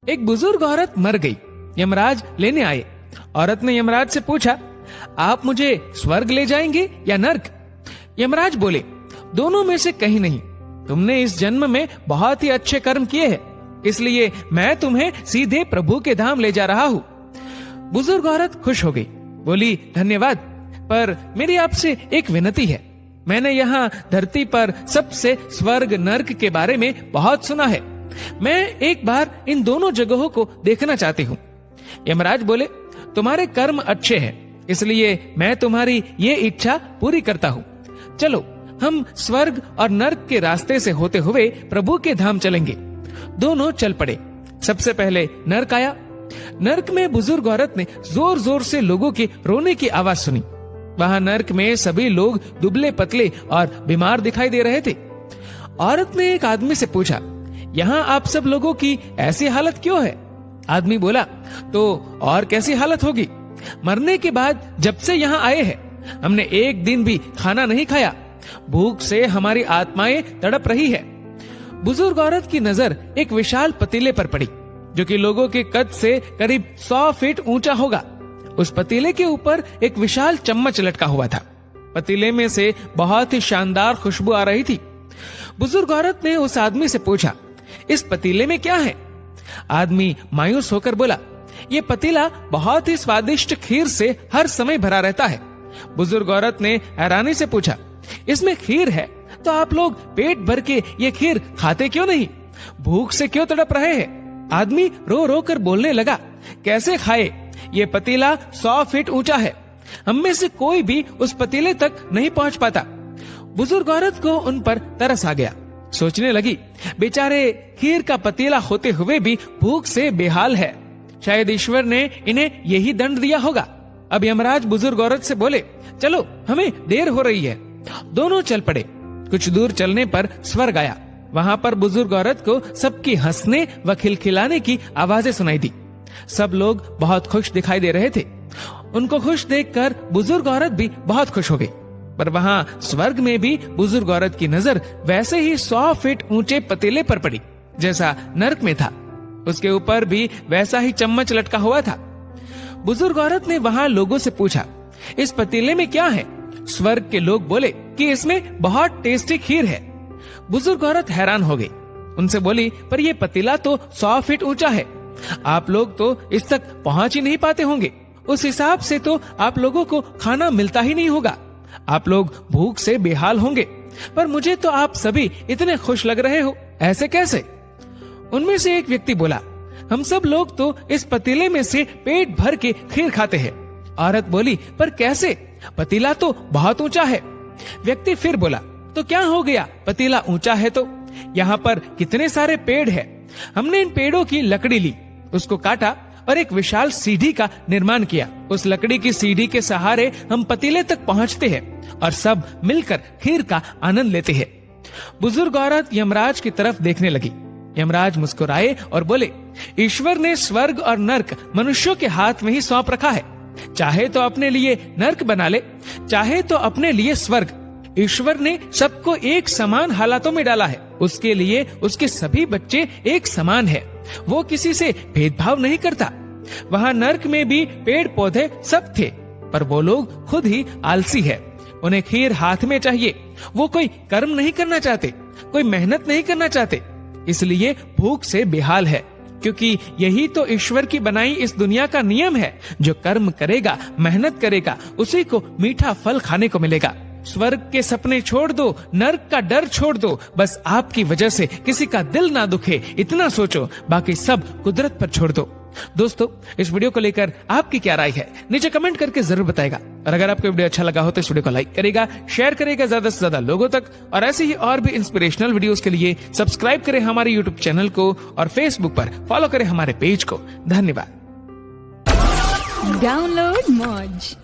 एक बुजुर्ग औरत मर गई। यमराज लेने आए। औरत ने यमराज से पूछा, आप मुझे स्वर्ग ले जाएंगे या नर्क? यमराज बोले, दोनों में से कहीं नहीं। तुमने इस जन्म में बहुत ही अच्छे कर्म किए हैं, इसलिए मैं तुम्हें सीधे प्रभु के धाम ले जा रहा हूँ। बुजुर्ग औरत खुश हो गई, बोली, धन्यवाद, पर मेरी आपसे एक विनती है। मैंने यहाँ धरती पर सबसे स्वर्ग नर्क के बारे में बहुत सुना है। मैं एक बार इन दोनों जगहों को देखना चाहती हूँ। यमराज बोले, तुम्हारे कर्म अच्छे हैं, इसलिए मैं तुम्हारी ये इच्छा पूरी करता हूँ। चलो हम स्वर्ग और नर्क के रास्ते से होते हुए प्रभु के धाम चलेंगे। दोनों चल पड़े। सबसे पहले नर्क आया। नर्क में बुजुर्ग औरत ने जोर जोर से लोगों के रोने की आवाज सुनी। वहां नर्क में सभी लोग दुबले पतले और बीमार दिखाई दे रहे थे। औरत ने एक आदमी से पूछा, यहाँ आप सब लोगों की ऐसी हालत क्यों है? आदमी बोला, तो और कैसी हालत होगी? मरने के बाद जब से यहाँ आए हैं, हमने एक दिन भी खाना नहीं खाया। भूख से हमारी आत्माएं तड़प रही है। बुजुर्ग औरत की नजर एक विशाल पतीले पर पड़ी, जो कि लोगों के कद से करीब 100 फीट ऊंचा होगा। उस पतीले के ऊपर एक विशाल चम्मच लटका हुआ था। पतीले में से बहुत ही शानदार खुशबू आ रही थी। बुजुर्ग औरत ने उस आदमी से पूछा, इस पतीले में क्या है? आदमी मायूस होकर बोला, ये पतीला बहुत ही स्वादिष्ट खीर से हर समय भरा रहता है। बुजुर्ग औरत ने हैरानी से पूछा, इसमें खीर है तो आप लोग पेट भर के ये खीर खाते क्यों नहीं? भूख से क्यों तड़प रहे हैं? आदमी रो रो कर बोलने लगा, कैसे खाए? ये पतीला 100 फीट ऊंचा है। हम में से कोई भी उस पतीले तक नहीं पहुंच पाता। बुजुर्ग औरत को उन पर तरस आ गया। सोचने लगी, बेचारे खीर का पतीला होते हुए भी भूख से बेहाल है। शायद ईश्वर ने इन्हें यही दंड दिया होगा। अब यमराज बुजुर्ग औरत से बोले, चलो हमें देर हो रही है। दोनों चल पड़े। कुछ दूर चलने पर स्वर्ग आया। वहां पर बुजुर्ग औरत को सबकी हंसने व खिलखिलाने की आवाजें सुनाई दी। सब लोग बहुत खुश दिखाई दे रहे थे। उनको खुश देखकर बुजुर्ग औरत भी बहुत खुश हो गई। पर वहां स्वर्ग में भी बुजुर्ग औरत की नजर वैसे ही 100 फीट ऊंचे पतीले पर पड़ी जैसा नर्क में था। उसके ऊपर भी वैसा ही चम्मच लटका हुआ था। बुजुर्ग औरत ने वहां लोगों से पूछा, इस पतीले में क्या है? स्वर्ग के लोग बोले कि इसमें बहुत टेस्टी खीर है। बुजुर्ग औरत हैरान हो गई। उनसे बोली, पर यह पतीला तो 100 फीट ऊंचा है। आप लोग तो इस तक पहुंच ही नहीं पाते होंगे। उस हिसाब से तो आप लोगों को खाना मिलता ही नहीं होगा। आप लोग भूख से बेहाल होंगे। पर मुझे तो आप सभी इतने खुश लग रहे हो, ऐसे कैसे? उनमें से एक व्यक्ति बोला, हम सब लोग तो इस पतीले में से पेट भर के खीर खाते हैं। औरत बोली, पर कैसे? पतीला तो बहुत ऊंचा है। व्यक्ति फिर बोला, तो क्या हो गया? पतीला ऊंचा है तो यहाँ पर कितने सारे पेड़ हैं। हमने इन पेड़ों की लकड़ी ली, उसको काटा और एक विशाल सीढ़ी का निर्माण किया। उस लकड़ी की सीढ़ी के सहारे हम पतीले तक पहुँचते हैं और सब मिलकर खीर का आनंद लेते हैं। बुजुर्ग औरत यमराज की तरफ देखने लगी। यमराज मुस्कुराए और बोले, ईश्वर ने स्वर्ग और नर्क मनुष्यों के हाथ में ही सौंप रखा है। चाहे तो अपने लिए नर्क बना ले, चाहे तो अपने लिए स्वर्ग। ईश्वर ने सबको एक समान हालातों में डाला है। उसके लिए उसके सभी बच्चे एक समान है। वो किसी से भेदभाव नहीं करता। वहाँ नर्क में भी पेड़ पौधे सब थे, पर वो लोग खुद ही आलसी है। उन्हें खीर हाथ में चाहिए। वो कोई कर्म नहीं करना चाहते, कोई मेहनत नहीं करना चाहते, इसलिए भूख से बेहाल है। क्योंकि यही तो ईश्वर की बनाई इस दुनिया का नियम है। जो कर्म करेगा, मेहनत करेगा, उसी को मीठा फल खाने को मिलेगा। स्वर्ग के सपने छोड़ दो, नर्क का डर छोड़ दो। बस आपकी वजह से किसी का दिल ना दुखे, इतना सोचो। बाकी सब कुदरत पर छोड़ दो। दोस्तों, इस वीडियो को लेकर आपकी क्या राय है, नीचे कमेंट करके जरूर बताएगा। और अगर आपको वीडियो अच्छा लगा हो तो इस वीडियो को लाइक करेगा, शेयर करेगा ज्यादा से ज्यादा लोगों तक। और ऐसे ही और भी इंस्पिरेशनल वीडियोस के लिए सब्सक्राइब करें हमारे यूट्यूब चैनल को और फेसबुक पर फॉलो करें हमारे पेज को। धन्यवाद। डाउनलोड मौज।